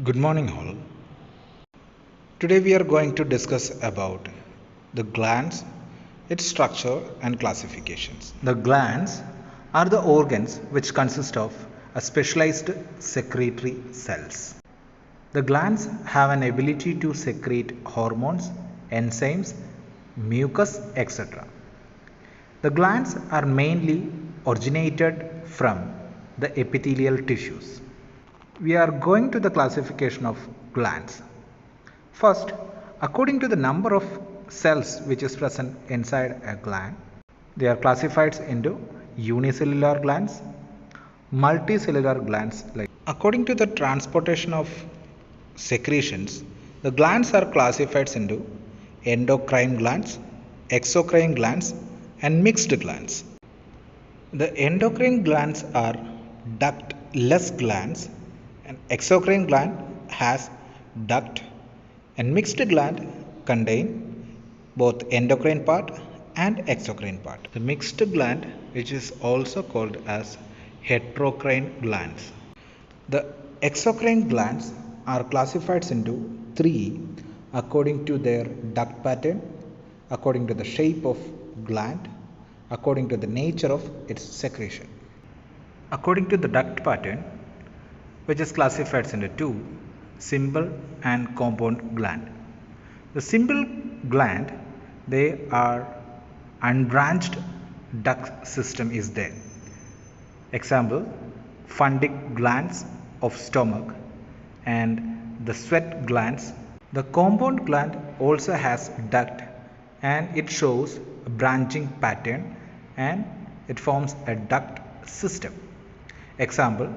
Good morning all. Today we are going to discuss about the glands, its structure and classifications. The glands are the organs which consist of a specialized secretory cells. The glands have an ability to secrete hormones, enzymes, mucus, etc. The glands are mainly originated from the epithelial tissues. We are going to the classification of glands. First, according to the number of cells which is present inside a gland, they are classified into unicellular glands, multicellular glands. According to the transportation of secretions, the glands are classified into endocrine glands, exocrine glands, and mixed glands. The endocrine glands are ductless glands, and exocrine gland has duct, and mixed gland contain both endocrine part and exocrine part. The mixed gland, which is also called as heterocrine glands. The exocrine glands are classified into three according to their duct pattern, according to the shape of gland, according to the nature of its secretion. According to the duct pattern, which is classified into two, simple and compound gland. The simple gland, they are unbranched duct system is there. Example, fundic glands of stomach and the sweat glands. The compound gland also has duct and it shows a branching pattern and it forms a duct system. Example,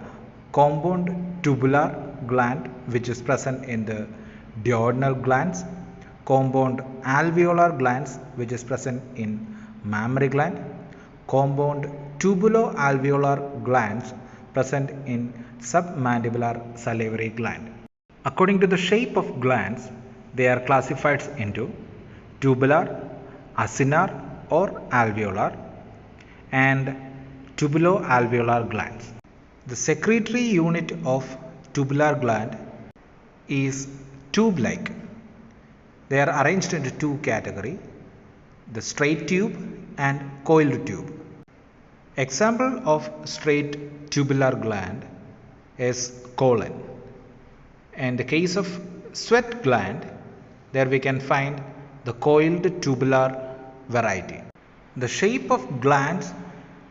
compound tubular gland which is present in the duodenal glands, compound alveolar glands which is present in mammary gland, compound tubulo-alveolar glands present in submandibular salivary gland. According to the shape of glands, they are classified into tubular, acinar or alveolar and tubulo-alveolar glands. The secretory unit of tubular gland is tube-like. They are arranged into two categories, the straight tube and coiled tube. Example of straight tubular gland is colon. In the case of sweat gland, there we can find the coiled tubular variety. The shape of glands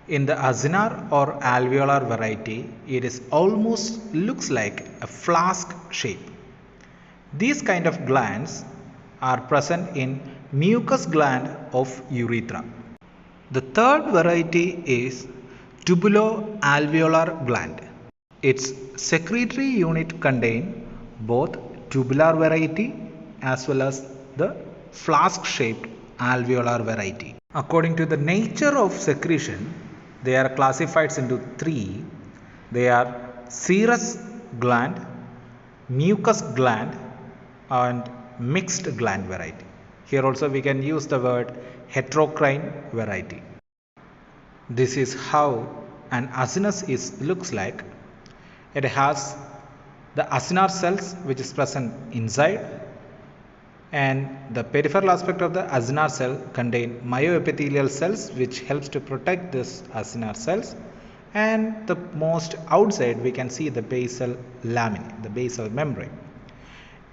in the acinar or alveolar variety, it is almost looks like a flask shape. These kind of glands are present in mucus gland of urethra. The third variety is tubulo-alveolar gland. Its secretory unit contain both tubular variety as well as the flask-shaped alveolar variety. According to the nature of secretion, they are classified into three. They are serous gland, mucus gland and mixed gland variety. Here also we can use the word heterocrine variety. This is how an acinus looks like. It has the acinar cells which is present inside, and the peripheral aspect of the acinar cell contain myoepithelial cells which helps to protect this acinar cells, and the most outside we can see the basal laminae, the basal membrane.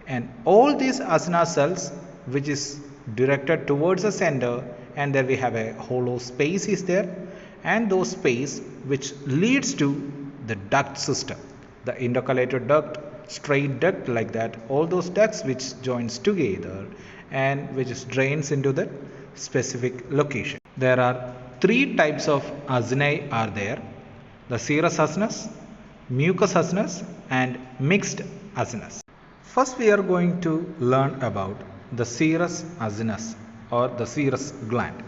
And all these acinar cells which is directed towards the center, and there we have a hollow space is there, and those space which leads to the duct system, the intercalated duct, straight duct, like that, all those ducts which joins together and which drains into the specific location. There are three types of acini are there: the serous acinus, mucus acinus and mixed acinus. First we are going to learn about the serous acinus or the serous gland.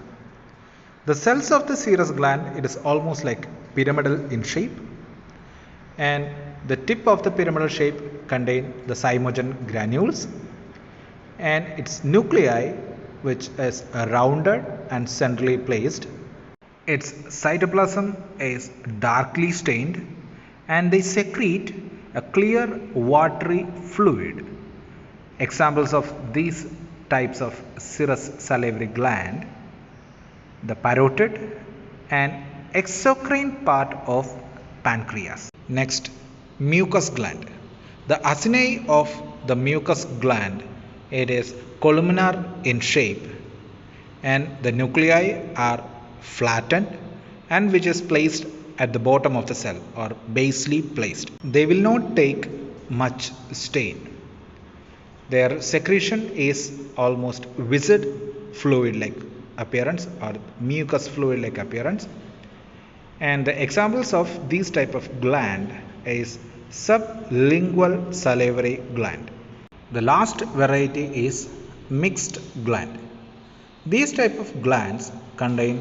The cells of the serous gland, it is almost like pyramidal in shape, and the tip of the pyramidal shape contain the zymogen granules, and its nuclei which is rounded and centrally placed. Its cytoplasm is darkly stained and they secrete a clear watery fluid. Examples of these types of serous salivary gland: the parotid and exocrine part of pancreas. Next, mucus gland. The acini of the mucus gland, it is columnar in shape, and the nuclei are flattened and which is placed at the bottom of the cell or basally placed. They will not take much stain. Their secretion is almost viscid fluid like appearance or mucus fluid like appearance. And the examples of these type of gland is sublingual salivary gland. The last variety is mixed gland. These type of glands contain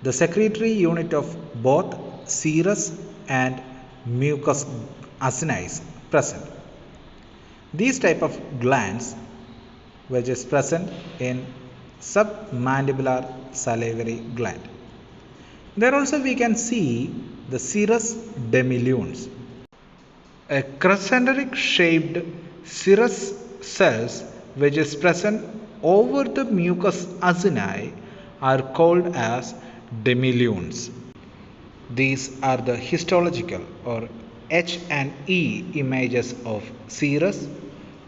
the secretory unit of both serous and mucus acini present. These type of glands which is present in submandibular salivary gland. There also we can see the serous demilunes. A crescenteric shaped serous cells which is present over the mucus acini are called as demilunes. These are the histological or H and E images of serous,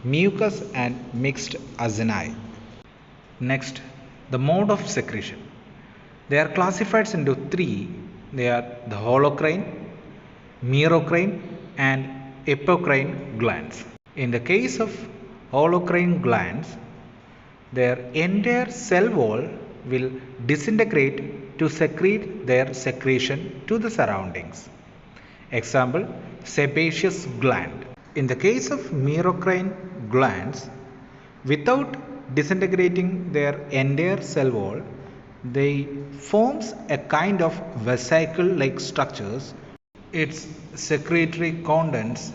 mucus and mixed acini. Next, the mode of secretion. They are classified into three. They are the holocrine, merocrine and epocrine glands. In the case of holocrine glands, their entire cell wall will disintegrate to secrete their secretion to the surroundings. Example, sebaceous gland. In the case of merocrine glands, without disintegrating their entire cell wall, they forms a kind of vesicle-like structures. Its secretory contents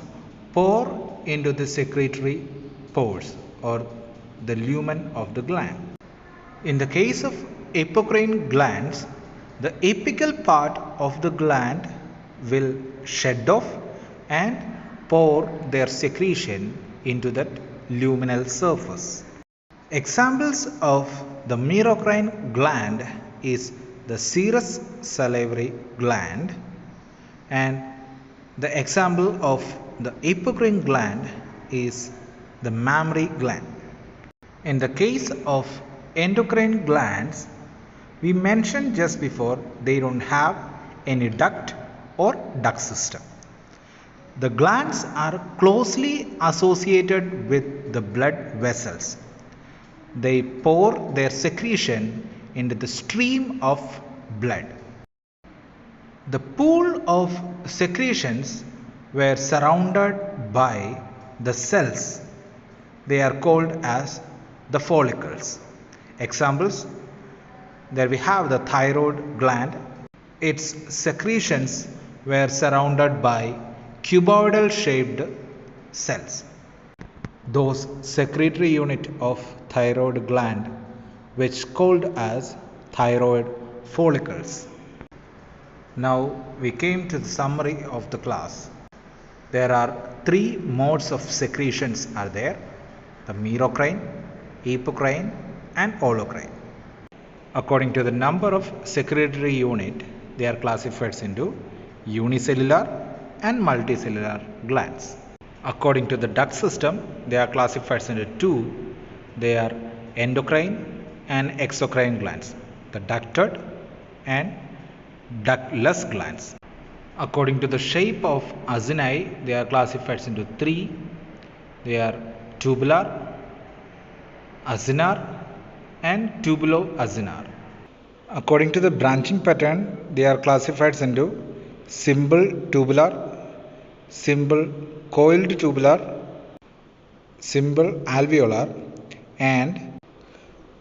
pour into the secretory pores or the lumen of the gland. In the case of epocrine glands, the apical part of the gland will shed off and pour their secretion into that luminal surface. Examples of the merocrine gland is the serous salivary gland, and the example of the epocrine gland is the mammary gland. In the case of endocrine glands, we mentioned just before, they don't have any duct or duct system. The glands are closely associated with the blood vessels. They pour their secretion into the stream of blood. The pool of secretions were surrounded by the cells. They are called as the follicles. Examples, there we have the thyroid gland. Its secretions were surrounded by cuboidal shaped cells. Those secretory unit of thyroid gland which called as thyroid follicles. Now we came to the summary of the class. There are three modes of secretions are there: the merocrine, epocrine and holocrine. According to the number of secretory unit, they are classified into unicellular and multicellular glands. According to the duct system, they are classified into two. They are endocrine and exocrine glands, the ducted and ductless glands. According to the shape of acini, they are classified into three. They are tubular, acinar and tubuloacinar. According to the branching pattern, they are classified into simple tubular, simple coiled tubular, simple alveolar and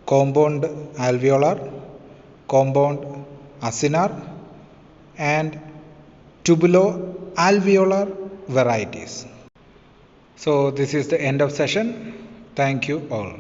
compound alveolar, compound acinar and tubuloalveolar varieties. So this is the end of session. Thank you all.